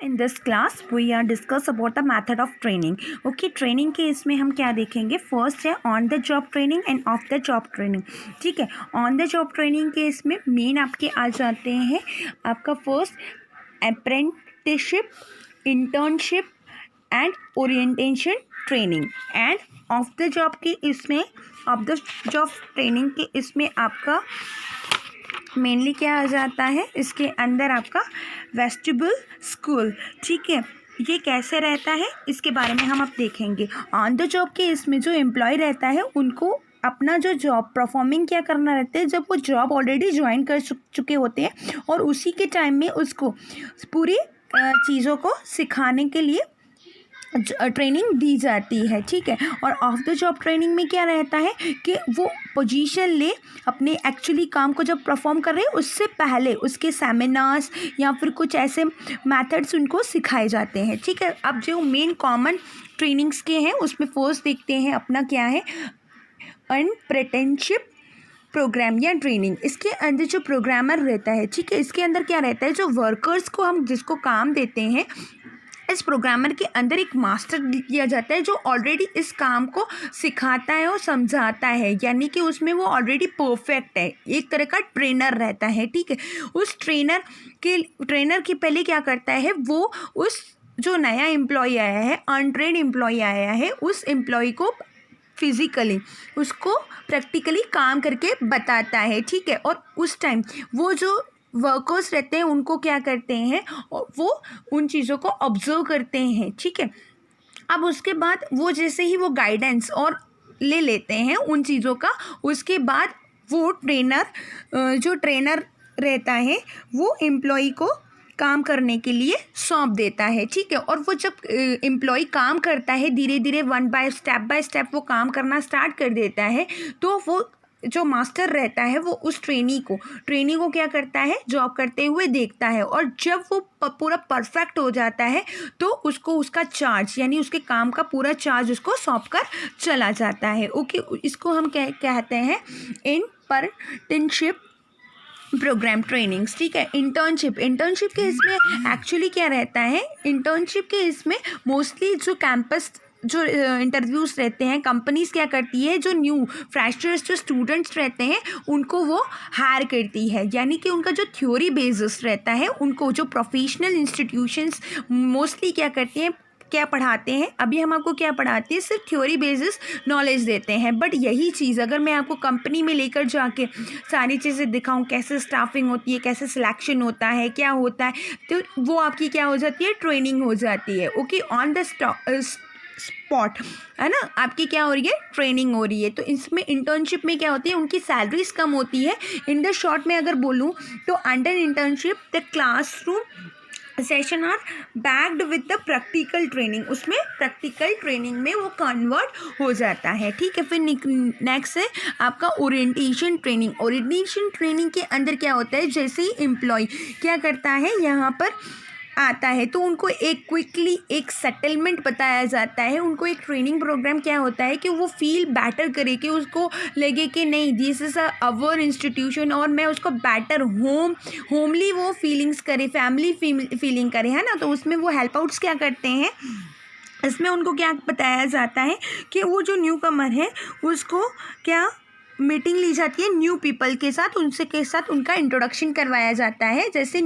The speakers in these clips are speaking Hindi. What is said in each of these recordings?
In this class we are discuss about the method of training. Okay, training के इसमें हम क्या देखेंगे, फर्स्ट है on the job training and off the job training. ठीक है, ऑन द जॉब ट्रेनिंग के इसमें मेन आपके आ जाते हैं आपका first apprenticeship, internship and orientation training. And off the job के इसमें ऑफ द जॉब ट्रेनिंग के इसमें आपका मेनली क्या आ जाता है, इसके अंदर आपका वेस्टिबल स्कूल। ठीक है, ये कैसे रहता है इसके बारे में हम अब देखेंगे। ऑन द जॉब के इसमें जो एम्प्लॉय रहता है उनको अपना जो जॉब परफॉर्मिंग क्या करना रहता है, जब वो जॉब ऑलरेडी ज्वाइन कर चुके होते हैं और उसी के टाइम में उसको पूरी चीज़ों को सिखाने के लिए ट्रेनिंग दी जाती है। ठीक है, और ऑफ द जॉब ट्रेनिंग में क्या रहता है कि वो पोजीशन ले अपने एक्चुअली काम को जब परफॉर्म कर रहे हैं उससे पहले उसके सेमिनार्स या फिर कुछ ऐसे मेथड्स उनको सिखाए जाते हैं। ठीक है, अब जो मेन कॉमन ट्रेनिंग्स के हैं उसमें फर्स्ट देखते हैं अपना क्या है, अप्रेंटिसशिप प्रोग्राम या ट्रेनिंग। इसके अंदर जो प्रोग्रामर रहता है, ठीक है, इसके अंदर क्या रहता है, जो वर्कर्स को हम जिसको काम देते हैं, इस प्रोग्रामर के अंदर एक मास्टर दिया जाता है जो ऑलरेडी इस काम को सिखाता है और समझाता है, यानी कि उसमें वो ऑलरेडी परफेक्ट है, एक तरह का ट्रेनर रहता है। ठीक है, उस ट्रेनर के पहले क्या करता है, वो उस जो नया एम्प्लॉय आया है, अनट्रेन्ड एम्प्लॉय आया है, उस एम्प्लॉय को फिज़िकली उसको प्रैक्टिकली काम करके बताता है। ठीक है, और उस टाइम वो जो वर्कर्स रहते हैं उनको क्या करते हैं, वो उन चीज़ों को ऑब्जर्व करते हैं। ठीक है, अब उसके बाद वो जैसे ही वो गाइडेंस और ले लेते हैं उन चीज़ों का, उसके बाद वो जो ट्रेनर रहता है वो एम्प्लॉय को काम करने के लिए सौंप देता है। ठीक है, और वो जब एम्प्लॉय काम करता है धीरे धीरे बाय स्टेप वो काम करना स्टार्ट कर देता है, तो वो जो मास्टर रहता है वो उस ट्रेनी को क्या करता है, जॉब करते हुए देखता है, और जब वो पूरा परफेक्ट हो जाता है तो उसको उसका चार्ज यानी उसके काम का पूरा चार्ज उसको सौंप कर चला जाता है। ओके, इसको हम कहते हैं अप्रेंटिसशिप प्रोग्राम ट्रेनिंग्स। ठीक है, इंटर्नशिप के इसमें एक्चुअली क्या रहता है, इंटर्नशिप के इसमें मोस्टली जो कैंपस जो इंटरव्यूज़ रहते हैं, कंपनीज़ क्या करती है, जो न्यू फ्रेशर्स जो स्टूडेंट्स रहते हैं उनको वो हायर करती है, यानी कि उनका जो थ्योरी बेसिस रहता है, उनको जो प्रोफेशनल इंस्टीट्यूशंस मोस्टली क्या करती हैं, क्या पढ़ाते हैं, अभी हम आपको क्या पढ़ाते हैं, सिर्फ थ्योरी बेसिस नॉलेज देते हैं। बट यही चीज़ अगर मैं आपको कंपनी में लेकर जाके सारी चीज़ें दिखाऊं, कैसे स्टाफिंग होती है, कैसे सिलेक्शन होता है, क्या होता है, तो वो आपकी क्या हो जाती है, ट्रेनिंग हो जाती है। ओके, ऑन द स्पॉट है ना, आपकी क्या हो रही है, ट्रेनिंग हो रही है। तो इसमें इंटर्नशिप में क्या होती है, उनकी सैलरीज कम होती है। इन द शॉर्ट में अगर बोलूँ तो under internship the classroom session are backed with the practical training, उसमें प्रैक्टिकल ट्रेनिंग में वो कन्वर्ट हो जाता है। ठीक है, फिर नेक्स्ट है आपका ओरिएंटेशन ट्रेनिंग के अंदर क्या होता है, जैसे ही एम्प्लॉय क्या करता है यहाँ पर आता है तो उनको एक क्विकली एक सेटलमेंट बताया जाता है, उनको एक ट्रेनिंग प्रोग्राम क्या होता है कि वो फील बेटर करे, कि उसको लगे कि नहीं दिस इज़ अवर इंस्टीट्यूशन, और मैं उसको बेटर होमली वो फीलिंग्स करे, फैमिली फीलिंग करे, है ना। तो उसमें वो हेल्प आउट्स क्या करते हैं, इसमें उनको क्या बताया जाता है कि वो जो न्यू कमर है उसको क्या मीटिंग ली जाती है न्यू पीपल के साथ, उनका इंट्रोडक्शन करवाया जाता है, जैसे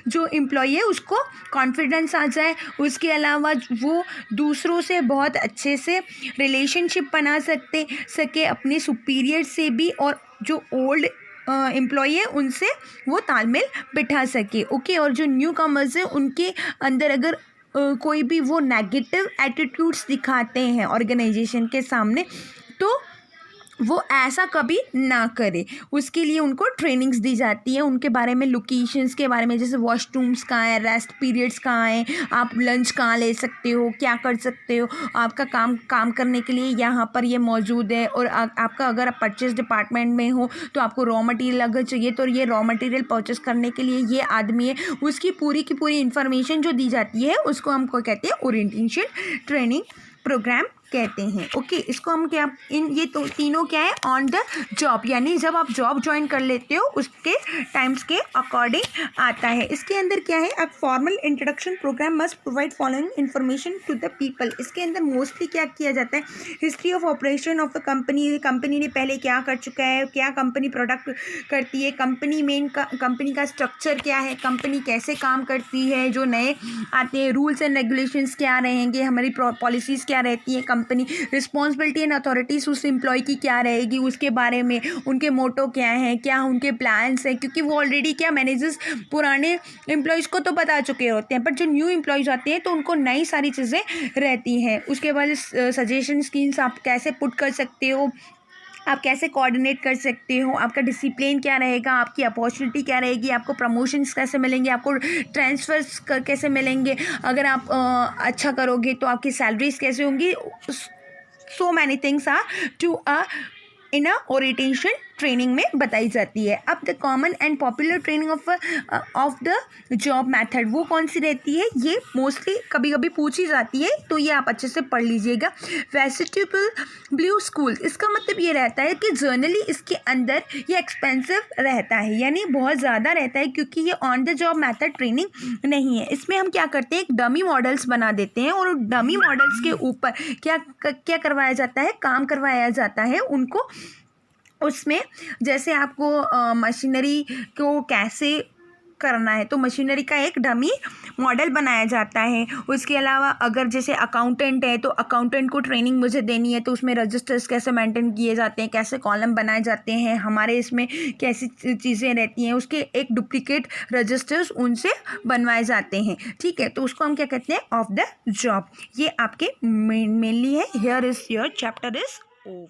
जो एम्प्लॉय है उसको कॉन्फिडेंस आ जाए, उसके अलावा वो दूसरों से बहुत अच्छे से रिलेशनशिप बना सके अपने सुपीरियर से भी, और जो ओल्ड एम्प्लॉय है उनसे वो तालमेल बिठा सके। ओके, और जो न्यू कमर्स है उनके अंदर अगर कोई भी वो नेगेटिव एटीट्यूड्स दिखाते हैं ऑर्गेनाइजेशन के सामने, तो वो ऐसा कभी ना करे, उसके लिए उनको ट्रेनिंग्स दी जाती है, उनके बारे में, लोकेशंस के बारे में, जैसे वॉशरूम्स कहाँ हैं, रेस्ट पीरियड्स कहाँ हैं, आप लंच कहाँ ले सकते हो, क्या कर सकते हो, आपका काम करने के लिए यहाँ पर ये मौजूद है, और आपका अगर आप परचेस डिपार्टमेंट में हो तो आपको रॉ मटेरियल अगर चाहिए तो ये रॉ मटेरियल परचेस करने के लिए ये आदमी है, उसकी पूरी की पूरी इन्फॉर्मेशन जो दी जाती है उसको हमको कहते हैं ओरिएंटेशन ट्रेनिंग प्रोग्राम कहते हैं। ओके, इसको हम क्या, इन ये तो तीनों क्या है, ऑन द जॉब, यानी जब आप जॉब ज्वाइन कर लेते हो उसके टाइम्स के अकॉर्डिंग आता है। इसके अंदर क्या है, अब formal introduction program must provide following information to the people. इसके अंदर मोस्टली क्या किया जाता है, history of operation of the company, company ने पहले क्या कर चुका है, क्या कंपनी प्रोडक्ट करती है, कंपनी का स्ट्रक्चर क्या है, कंपनी कैसे काम करती है, जो नए आते हैं रूल्स एंड रेगुलेशंस क्या रहेंगे, हमारी पॉलिसीज़ क्या रहती है, कंपनी रिस्पॉन्सिबिलिटी एंड अथॉरिटीज़ उस एम्प्लॉय की क्या रहेगी, उसके बारे में उनके मोटो क्या है, क्या उनके प्लान्स हैं, क्योंकि वो ऑलरेडी क्या मैनेजर्स पुराने एम्प्लॉयज़ को तो बता चुके होते हैं, पर जो न्यू एम्प्लॉयज़ आते हैं तो उनको नई सारी चीज़ें रहती हैं। उसके बाद सजेशन स्कीम्स आप कैसे पुट कर सकते हो, आप कैसे कोऑर्डिनेट कर सकते हो, आपका डिसिप्लिन क्या रहेगा, आपकी अपॉर्चुनिटी क्या रहेगी, आपको प्रमोशंस कैसे मिलेंगे, आपको ट्रांसफ़र्स कैसे मिलेंगे, अगर आप अच्छा करोगे तो आपकी सैलरीज कैसे होंगी। So many things are to in a orientation training में बताई जाती है। अब the common and popular training of the job method वो कौन सी रहती है, ये मोस्टली कभी कभी पूछी जाती है, तो ये आप अच्छे से पढ़ लीजिएगा। वेजिटेबल ब्लू स्कूल, इसका मतलब ये रहता है कि जर्नली इसके अंदर ये एक्सपेंसिव रहता है, यानी बहुत ज़्यादा रहता है, क्योंकि ये on the job method training नहीं है। इसमें हम क्या करते हैं, एक डमी मॉडल्स बना देते हैं और डमी मॉडल्स के ऊपर क्या करवाया जाता है, काम करवाया जाता है उनको। उसमें जैसे आपको मशीनरी को कैसे करना है, तो मशीनरी का एक डमी मॉडल बनाया जाता है। उसके अलावा अगर जैसे अकाउंटेंट है तो अकाउंटेंट को ट्रेनिंग मुझे देनी है, तो उसमें रजिस्टर्स कैसे मेंटेन किए जाते हैं, कैसे कॉलम बनाए जाते हैं, हमारे इसमें कैसी चीज़ें रहती हैं, उसके एक डुप्लीकेट रजिस्टर्स उनसे बनवाए जाते हैं। ठीक है, तो उसको हम क्या कहते हैं, ऑफ द जॉब। ये आपके मेनली है। Here is your chapter is over.